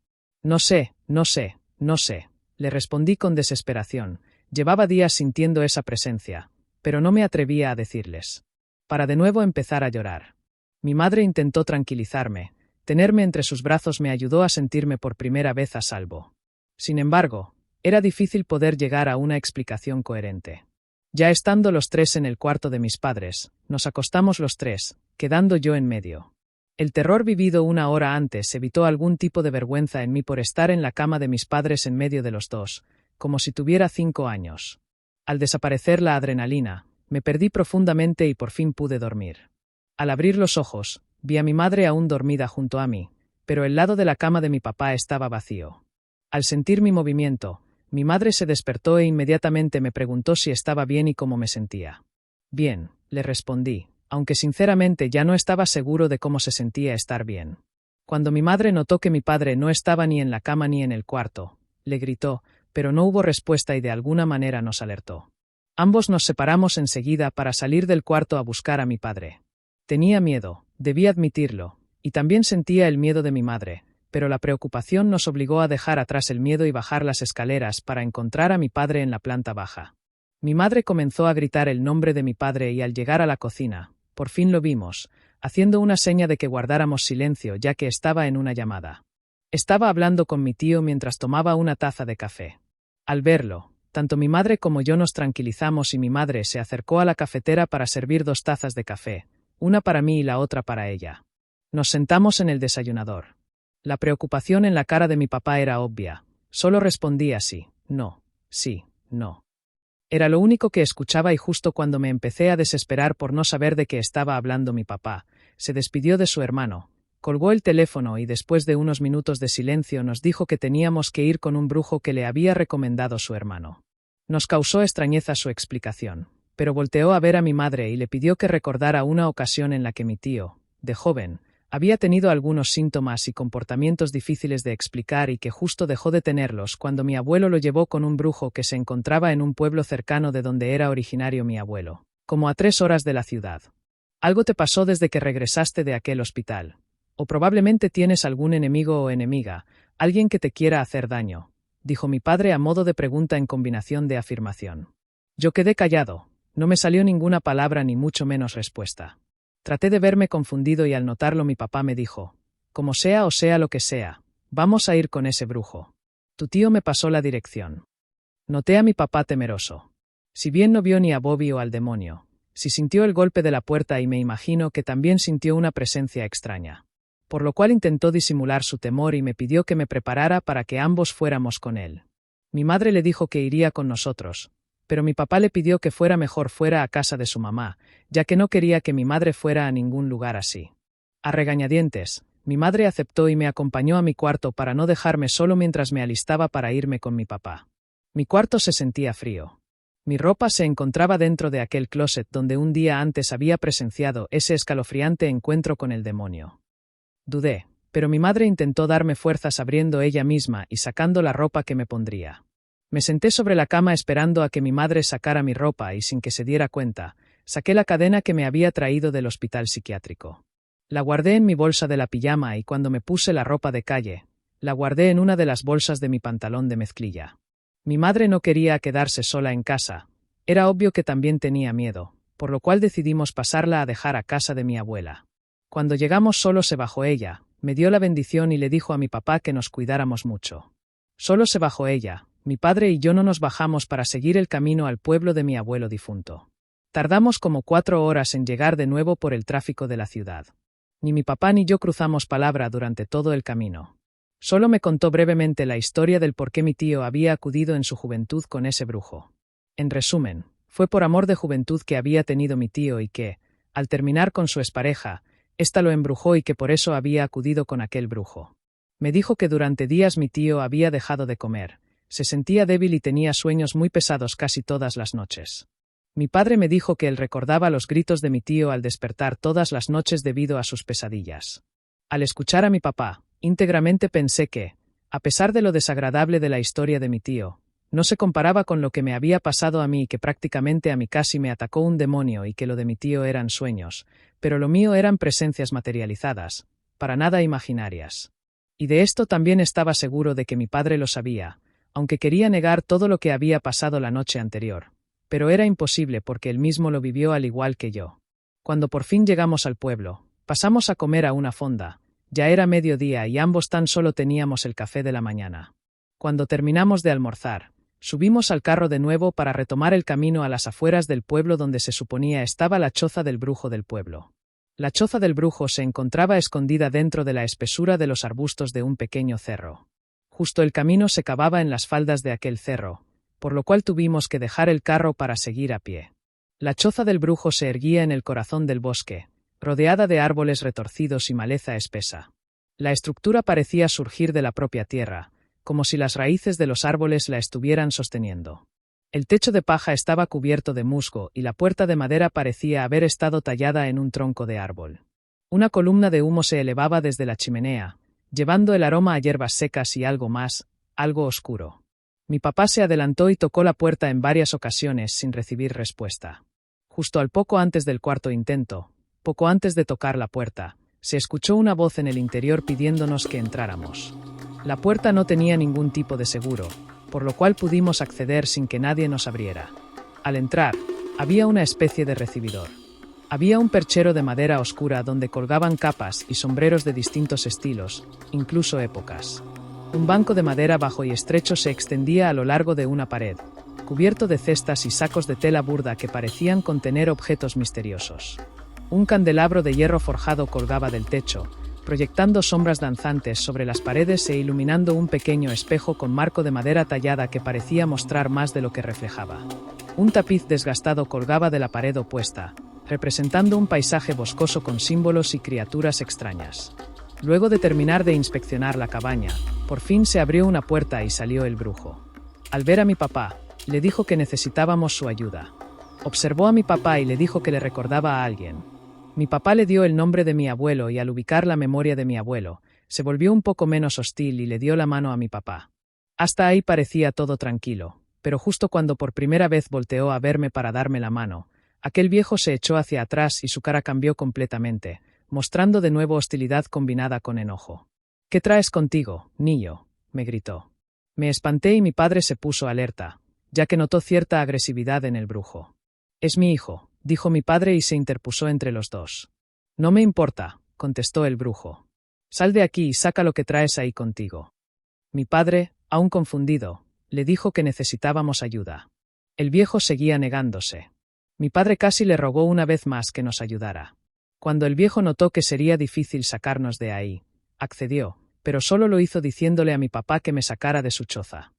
No sé, no sé, no sé, le respondí con desesperación. Llevaba días sintiendo esa presencia, pero no me atrevía a decirles. Para de nuevo empezar a llorar. Mi madre intentó tranquilizarme. Tenerme entre sus brazos me ayudó a sentirme por primera vez a salvo. Sin embargo, era difícil poder llegar a una explicación coherente. Ya estando los tres en el cuarto de mis padres, nos acostamos los tres, quedando yo en medio. El terror vivido una hora antes evitó algún tipo de vergüenza en mí por estar en la cama de mis padres en medio de los dos, como si tuviera 5 años. Al desaparecer la adrenalina, me perdí profundamente y por fin pude dormir. Al abrir los ojos, vi a mi madre aún dormida junto a mí, pero el lado de la cama de mi papá estaba vacío. Al sentir mi movimiento, mi madre se despertó e inmediatamente me preguntó si estaba bien y cómo me sentía. Bien, le respondí, aunque sinceramente ya no estaba seguro de cómo se sentía estar bien. Cuando mi madre notó que mi padre no estaba ni en la cama ni en el cuarto, le gritó, pero no hubo respuesta y de alguna manera nos alertó. Ambos nos separamos enseguida para salir del cuarto a buscar a mi padre. Tenía miedo, debí admitirlo, y también sentía el miedo de mi madre, pero la preocupación nos obligó a dejar atrás el miedo y bajar las escaleras para encontrar a mi padre en la planta baja. Mi madre comenzó a gritar el nombre de mi padre y al llegar a la cocina, por fin lo vimos, haciendo una seña de que guardáramos silencio ya que estaba en una llamada. Estaba hablando con mi tío mientras tomaba una taza de café. Al verlo, tanto mi madre como yo nos tranquilizamos y mi madre se acercó a la cafetera para servir 2 tazas de café, una para mí y la otra para ella. Nos sentamos en el desayunador. La preocupación en la cara de mi papá era obvia. Solo respondía sí, no, sí, no. Era lo único que escuchaba y justo cuando me empecé a desesperar por no saber de qué estaba hablando mi papá, se despidió de su hermano, colgó el teléfono y después de unos minutos de silencio nos dijo que teníamos que ir con un brujo que le había recomendado su hermano. Nos causó extrañeza su explicación, pero volteó a ver a mi madre y le pidió que recordara una ocasión en la que mi tío, de joven, había tenido algunos síntomas y comportamientos difíciles de explicar y que justo dejó de tenerlos cuando mi abuelo lo llevó con un brujo que se encontraba en un pueblo cercano de donde era originario mi abuelo, como a 3 horas de la ciudad. Algo te pasó desde que regresaste de aquel hospital. O probablemente tienes algún enemigo o enemiga, alguien que te quiera hacer daño, dijo mi padre a modo de pregunta en combinación de afirmación. Yo quedé callado, no me salió ninguna palabra ni mucho menos respuesta. Traté de verme confundido y al notarlo mi papá me dijo, como sea o sea lo que sea, vamos a ir con ese brujo. Tu tío me pasó la dirección. Noté a mi papá temeroso. Si bien no vio ni a Bobby o al demonio, sí sintió el golpe de la puerta y me imagino que también sintió una presencia extraña. Por lo cual intentó disimular su temor y me pidió que me preparara para que ambos fuéramos con él. Mi madre le dijo que iría con nosotros, pero mi papá le pidió que fuera mejor fuera a casa de su mamá, ya que no quería que mi madre fuera a ningún lugar así. A regañadientes, mi madre aceptó y me acompañó a mi cuarto para no dejarme solo mientras me alistaba para irme con mi papá. Mi cuarto se sentía frío. Mi ropa se encontraba dentro de aquel closet donde un día antes había presenciado ese escalofriante encuentro con el demonio. Dudé, pero mi madre intentó darme fuerzas abriendo ella misma y sacando la ropa que me pondría. Me senté sobre la cama esperando a que mi madre sacara mi ropa y sin que se diera cuenta, saqué la cadena que me había traído del hospital psiquiátrico. La guardé en mi bolsa de la pijama y cuando me puse la ropa de calle, la guardé en una de las bolsas de mi pantalón de mezclilla. Mi madre no quería quedarse sola en casa. Era obvio que también tenía miedo, por lo cual decidimos pasarla a dejar a casa de mi abuela. Cuando llegamos solo se bajó ella, me dio la bendición y le dijo a mi papá que nos cuidáramos mucho. Solo se bajó ella. Mi padre y yo no nos bajamos para seguir el camino al pueblo de mi abuelo difunto. Tardamos como 4 horas en llegar de nuevo por el tráfico de la ciudad. Ni mi papá ni yo cruzamos palabra durante todo el camino. Solo me contó brevemente la historia del por qué mi tío había acudido en su juventud con ese brujo. En resumen, fue por amor de juventud que había tenido mi tío y que, al terminar con su expareja, ésta lo embrujó y que por eso había acudido con aquel brujo. Me dijo que durante días mi tío había dejado de comer. Se sentía débil y tenía sueños muy pesados casi todas las noches. Mi padre me dijo que él recordaba los gritos de mi tío al despertar todas las noches debido a sus pesadillas. Al escuchar a mi papá, íntegramente pensé que, a pesar de lo desagradable de la historia de mi tío, no se comparaba con lo que me había pasado a mí y que prácticamente a mí casi me atacó un demonio y que lo de mi tío eran sueños, pero lo mío eran presencias materializadas, para nada imaginarias. Y de esto también estaba seguro de que mi padre lo sabía, aunque quería negar todo lo que había pasado la noche anterior. Pero era imposible porque él mismo lo vivió al igual que yo. Cuando por fin llegamos al pueblo, pasamos a comer a una fonda. Ya era mediodía y ambos tan solo teníamos el café de la mañana. Cuando terminamos de almorzar, subimos al carro de nuevo para retomar el camino a las afueras del pueblo donde se suponía estaba la choza del brujo del pueblo. La choza del brujo se encontraba escondida dentro de la espesura de los arbustos de un pequeño cerro. Justo el camino se cavaba en las faldas de aquel cerro, por lo cual tuvimos que dejar el carro para seguir a pie. La choza del brujo se erguía en el corazón del bosque, rodeada de árboles retorcidos y maleza espesa. La estructura parecía surgir de la propia tierra, como si las raíces de los árboles la estuvieran sosteniendo. El techo de paja estaba cubierto de musgo y la puerta de madera parecía haber estado tallada en un tronco de árbol. Una columna de humo se elevaba desde la chimenea, llevando el aroma a hierbas secas y algo más, algo oscuro. Mi papá se adelantó y tocó la puerta en varias ocasiones sin recibir respuesta. Justo al poco antes del cuarto intento, poco antes de tocar la puerta, se escuchó una voz en el interior pidiéndonos que entráramos. La puerta no tenía ningún tipo de seguro, por lo cual pudimos acceder sin que nadie nos abriera. Al entrar, había una especie de recibidor. Había un perchero de madera oscura donde colgaban capas y sombreros de distintos estilos, incluso épocas. Un banco de madera bajo y estrecho se extendía a lo largo de una pared, cubierto de cestas y sacos de tela burda que parecían contener objetos misteriosos. Un candelabro de hierro forjado colgaba del techo, proyectando sombras danzantes sobre las paredes e iluminando un pequeño espejo con marco de madera tallada que parecía mostrar más de lo que reflejaba. Un tapiz desgastado colgaba de la pared opuesta, representando un paisaje boscoso con símbolos y criaturas extrañas. Luego de terminar de inspeccionar la cabaña, por fin se abrió una puerta y salió el brujo. Al ver a mi papá, le dijo que necesitábamos su ayuda. Observó a mi papá y le dijo que le recordaba a alguien. Mi papá le dio el nombre de mi abuelo y al ubicar la memoria de mi abuelo, se volvió un poco menos hostil y le dio la mano a mi papá. Hasta ahí parecía todo tranquilo, pero justo cuando por primera vez volteó a verme para darme la mano, aquel viejo se echó hacia atrás y su cara cambió completamente, mostrando de nuevo hostilidad combinada con enojo. «¿Qué traes contigo, niño?», me gritó. Me espanté y mi padre se puso alerta, ya que notó cierta agresividad en el brujo. «Es mi hijo», dijo mi padre y se interpuso entre los dos. «No me importa», contestó el brujo. «Sal de aquí y saca lo que traes ahí contigo». Mi padre, aún confundido, le dijo que necesitábamos ayuda. El viejo seguía negándose. Mi padre casi le rogó una vez más que nos ayudara. Cuando el viejo notó que sería difícil sacarnos de ahí, accedió, pero solo lo hizo diciéndole a mi papá que me sacara de su choza.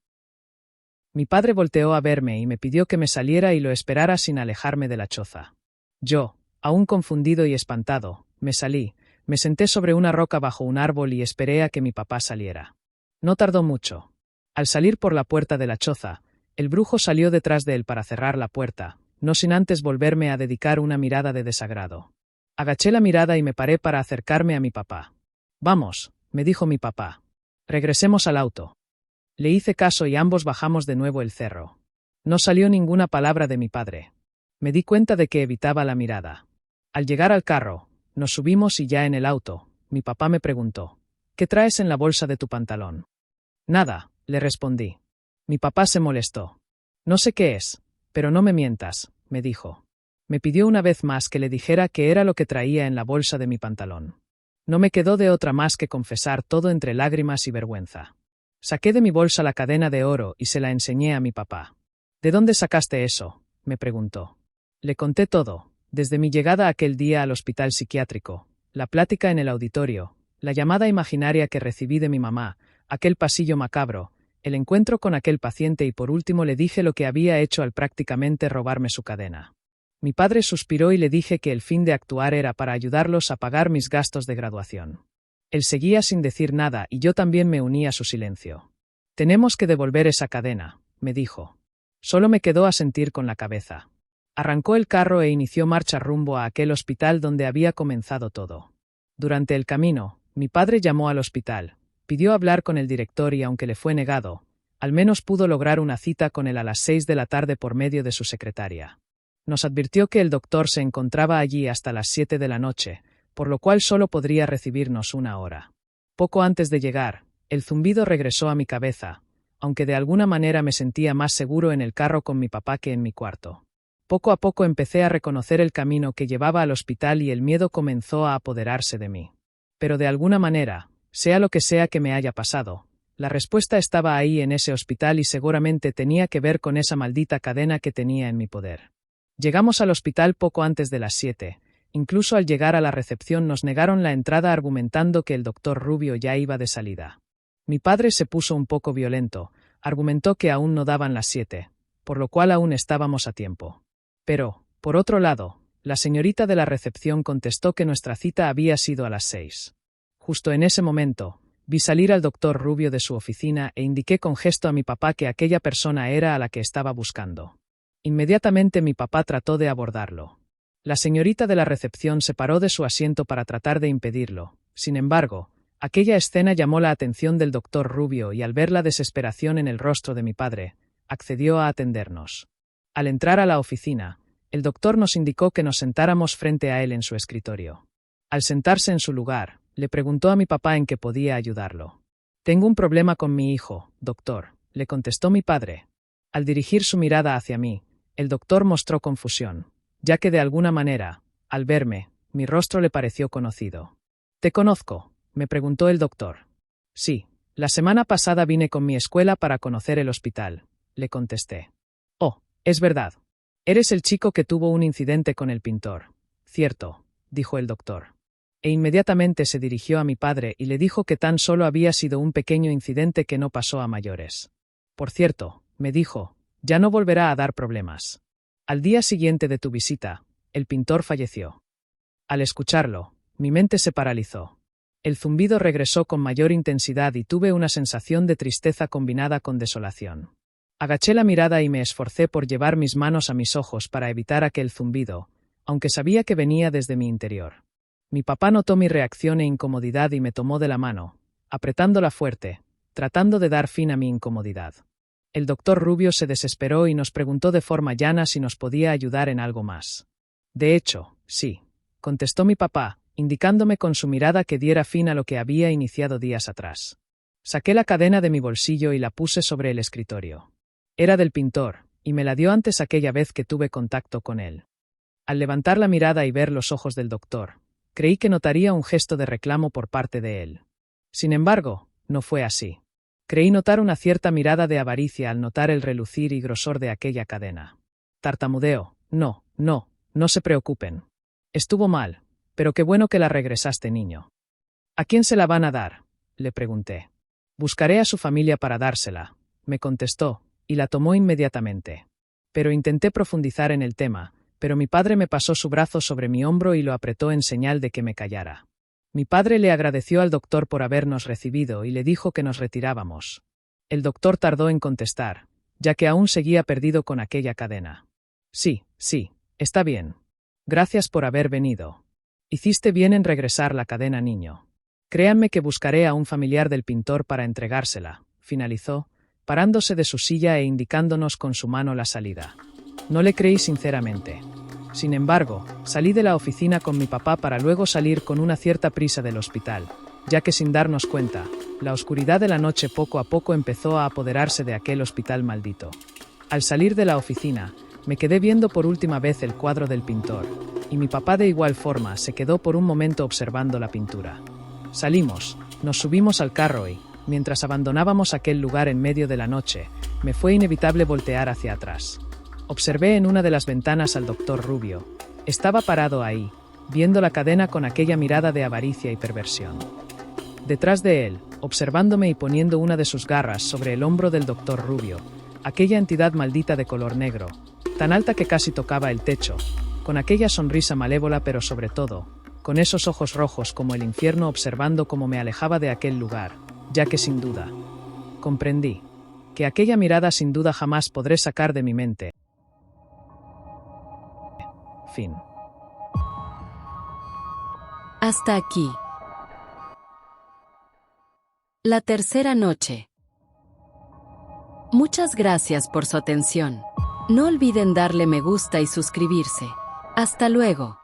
Mi padre volteó a verme y me pidió que me saliera y lo esperara sin alejarme de la choza. Yo, aún confundido y espantado, me salí, me senté sobre una roca bajo un árbol y esperé a que mi papá saliera. No tardó mucho. Al salir por la puerta de la choza, el brujo salió detrás de él para cerrar la puerta, no sin antes volverme a dedicar una mirada de desagrado. Agaché la mirada y me paré para acercarme a mi papá. «Vamos», me dijo mi papá. «Regresemos al auto». Le hice caso y ambos bajamos de nuevo el cerro. No salió ninguna palabra de mi padre. Me di cuenta de que evitaba la mirada. Al llegar al carro, nos subimos y ya en el auto, mi papá me preguntó: «¿Qué traes en la bolsa de tu pantalón?». «Nada», le respondí. Mi papá se molestó. «No sé qué es, pero no me mientas», me dijo. Me pidió una vez más que le dijera qué era lo que traía en la bolsa de mi pantalón. No me quedó de otra más que confesar todo entre lágrimas y vergüenza. Saqué de mi bolsa la cadena de oro y se la enseñé a mi papá. «¿De dónde sacaste eso?», me preguntó. Le conté todo, desde mi llegada aquel día al hospital psiquiátrico, la plática en el auditorio, la llamada imaginaria que recibí de mi mamá, aquel pasillo macabro, el encuentro con aquel paciente y por último le dije lo que había hecho al prácticamente robarme su cadena. Mi padre suspiró y le dije que el fin de actuar era para ayudarlos a pagar mis gastos de graduación. Él seguía sin decir nada y yo también me uní a su silencio. «Tenemos que devolver esa cadena», me dijo. Solo me quedó asentir con la cabeza. Arrancó el carro e inició marcha rumbo a aquel hospital donde había comenzado todo. Durante el camino, mi padre llamó al hospital, pidió hablar con el director y aunque le fue negado, al menos pudo lograr una cita con él a las 6 de la tarde por medio de su secretaria. Nos advirtió que el doctor se encontraba allí hasta las 7 de la noche, por lo cual solo podría recibirnos una hora. Poco antes de llegar, el zumbido regresó a mi cabeza, aunque de alguna manera me sentía más seguro en el carro con mi papá que en mi cuarto. Poco a poco empecé a reconocer el camino que llevaba al hospital y el miedo comenzó a apoderarse de mí. Pero de alguna manera, sea lo que sea que me haya pasado, la respuesta estaba ahí en ese hospital y seguramente tenía que ver con esa maldita cadena que tenía en mi poder. Llegamos al hospital poco antes de las 7. Incluso al llegar a la recepción nos negaron la entrada argumentando que el doctor Rubio ya iba de salida. Mi padre se puso un poco violento, argumentó que aún no daban las 7, por lo cual aún estábamos a tiempo. Pero, por otro lado, la señorita de la recepción contestó que nuestra cita había sido a las 6. Justo en ese momento, vi salir al doctor Rubio de su oficina e indiqué con gesto a mi papá que aquella persona era a la que estaba buscando. Inmediatamente mi papá trató de abordarlo. La señorita de la recepción se paró de su asiento para tratar de impedirlo. Sin embargo, aquella escena llamó la atención del doctor Rubio y al ver la desesperación en el rostro de mi padre, accedió a atendernos. Al entrar a la oficina, el doctor nos indicó que nos sentáramos frente a él en su escritorio. Al sentarse en su lugar, le preguntó a mi papá en qué podía ayudarlo. «Tengo un problema con mi hijo, doctor», le contestó mi padre. Al dirigir su mirada hacia mí, el doctor mostró confusión, ya que de alguna manera, al verme, mi rostro le pareció conocido. «¿Te conozco?», me preguntó el doctor. «Sí, la semana pasada vine con mi escuela para conocer el hospital», le contesté. «Oh, es verdad. Eres el chico que tuvo un incidente con el pintor». «Cierto», dijo el doctor. E inmediatamente se dirigió a mi padre y le dijo que tan solo había sido un pequeño incidente que no pasó a mayores. «Por cierto», me dijo, «ya no volverá a dar problemas. Al día siguiente de tu visita, el pintor falleció». Al escucharlo, mi mente se paralizó. El zumbido regresó con mayor intensidad y tuve una sensación de tristeza combinada con desolación. Agaché la mirada y me esforcé por llevar mis manos a mis ojos para evitar aquel zumbido, aunque sabía que venía desde mi interior. Mi papá notó mi reacción e incomodidad y me tomó de la mano, apretándola fuerte, tratando de dar fin a mi incomodidad. El doctor Rubio se desesperó y nos preguntó de forma llana si nos podía ayudar en algo más. «De hecho, sí», contestó mi papá, indicándome con su mirada que diera fin a lo que había iniciado días atrás. Saqué la cadena de mi bolsillo y la puse sobre el escritorio. Era del pintor, y me la dio antes aquella vez que tuve contacto con él. Al levantar la mirada y ver los ojos del doctor, creí que notaría un gesto de reclamo por parte de él. Sin embargo, no fue así. Creí notar una cierta mirada de avaricia al notar el relucir y grosor de aquella cadena. Tartamudeó. No se preocupen. Estuvo mal, pero qué bueno que la regresaste, niño». «¿A quién se la van a dar?», le pregunté. «Buscaré a su familia para dársela», me contestó, y la tomó inmediatamente. Pero intenté profundizar en el tema, pero mi padre me pasó su brazo sobre mi hombro y lo apretó en señal de que me callara. Mi padre le agradeció al doctor por habernos recibido y le dijo que nos retirábamos. El doctor tardó en contestar, ya que aún seguía perdido con aquella cadena. Sí, está bien. Gracias por haber venido. Hiciste bien en regresar la cadena, niño. Créanme que buscaré a un familiar del pintor para entregársela», finalizó, parándose de su silla e indicándonos con su mano la salida. No le creí sinceramente. Sin embargo, salí de la oficina con mi papá para luego salir con una cierta prisa del hospital, ya que sin darnos cuenta, la oscuridad de la noche poco a poco empezó a apoderarse de aquel hospital maldito. Al salir de la oficina, me quedé viendo por última vez el cuadro del pintor, y mi papá de igual forma se quedó por un momento observando la pintura. Salimos, nos subimos al carro y, mientras abandonábamos aquel lugar en medio de la noche, me fue inevitable voltear hacia atrás. Observé en una de las ventanas al doctor Rubio. Estaba parado ahí, viendo la cadena con aquella mirada de avaricia y perversión. Detrás de él, observándome y poniendo una de sus garras sobre el hombro del doctor Rubio, aquella entidad maldita de color negro, tan alta que casi tocaba el techo, con aquella sonrisa malévola pero sobre todo, con esos ojos rojos como el infierno observando cómo me alejaba de aquel lugar, ya que sin duda, comprendí, que aquella mirada sin duda jamás podré sacar de mi mente. Fin. Hasta aquí. La tercera noche. Muchas gracias por su atención. No olviden darle me gusta y suscribirse. Hasta luego.